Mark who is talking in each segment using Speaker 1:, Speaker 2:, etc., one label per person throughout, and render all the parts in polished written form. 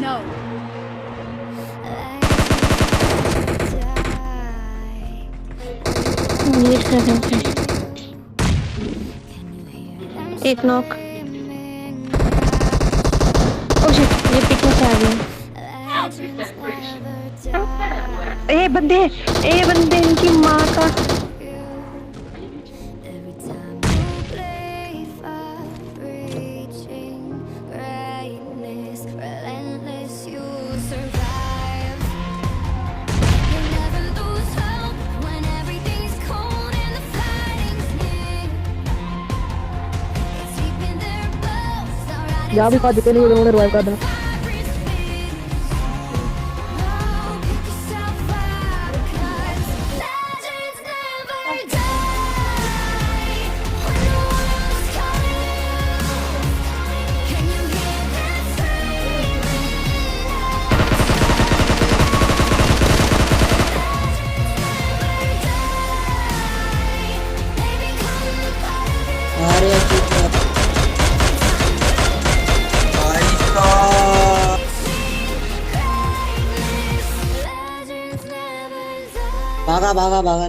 Speaker 1: No.
Speaker 2: Need कर रहे हैं। एक नॉक। ओ शिट, ये पीछे से आ गया। ए बंदे इनकी माँ का।
Speaker 3: यहाँ भी जितने नहीं उन्होंने रिवाइव कर देना।
Speaker 4: भागा भागा भागा।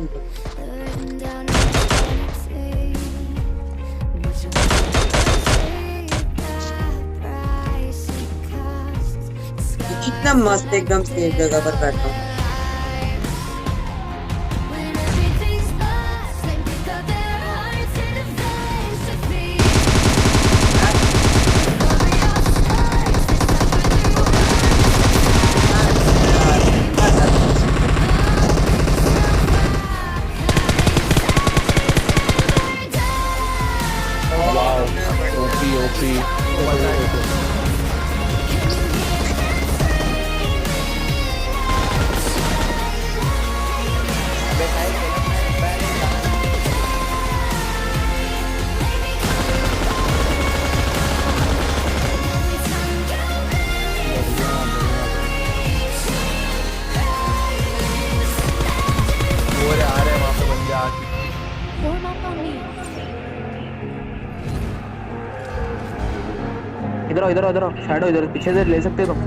Speaker 4: कितना मस्त एकदम सेफ जगह पर बैठा हूँ।
Speaker 3: इधर शैडो इधर पीछे से ले सकते हो तुम।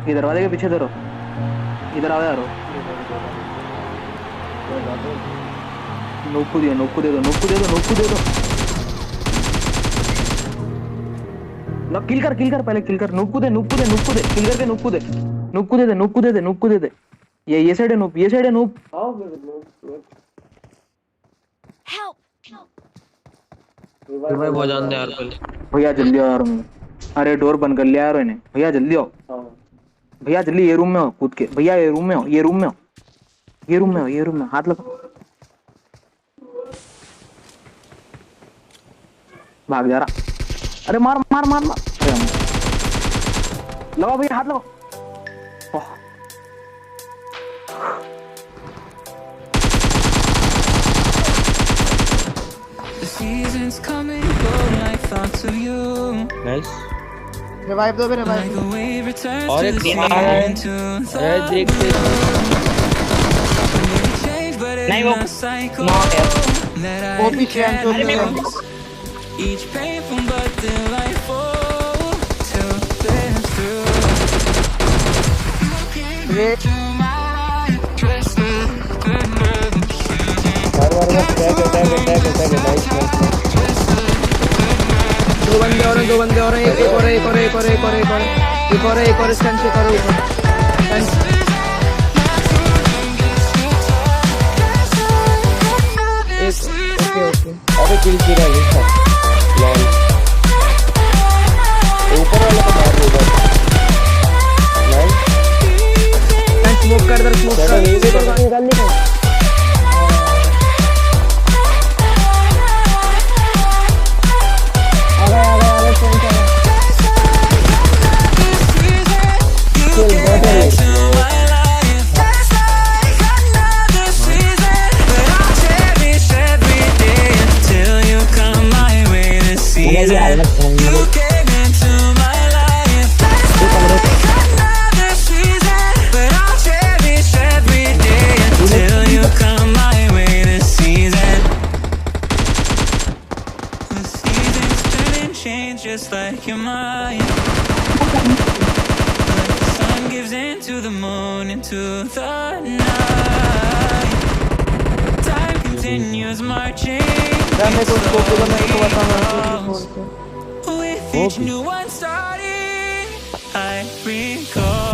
Speaker 3: ये दरवाजे के पीछे इधर इधर आओ यार। नोकू दे दो। ना किल कर पहले किल कर। नोकू दे किल करके नोकू दे। ये साइड है नोप।
Speaker 5: रिवाइव हो जाने दे यार पहले।
Speaker 3: भैया जल्दी आओ यार। अरे डोर बंद कर लिया यार इन्हें। भैया जल्दी आओ। भैया जल्दी ये रूम में आओ कूद के। भैया ये रूम में आओ। हाथ लगाओ। भाग जा रहा। अरे मार। लगाओ भैया हाथ लगाओ।
Speaker 6: Seasons come and go like thoughts of you.
Speaker 5: Nice.
Speaker 3: Revive दो मेरे भाई।
Speaker 5: और एक टीम आ रहा है। अरे देखते नहीं वो नॉट है।
Speaker 3: वो पीछे है जो
Speaker 6: Each painful but delightful till they're through.
Speaker 3: दो बंदे और एक और स्टैंड से करो ऊपर। ओके
Speaker 5: अबे किल किया है लॉल। ऊपर वाला को मार देगा। नाइस।
Speaker 3: स्मोक कर निकाल ली।
Speaker 6: just like you're mine. Like the sun gives into the moon, into the night. Time continues marching.
Speaker 5: मैं मेरे को
Speaker 6: It
Speaker 5: स्कोप देगा, मेरे को बताना
Speaker 6: slowly
Speaker 5: छोड़ के।
Speaker 6: with each new one starting. I recall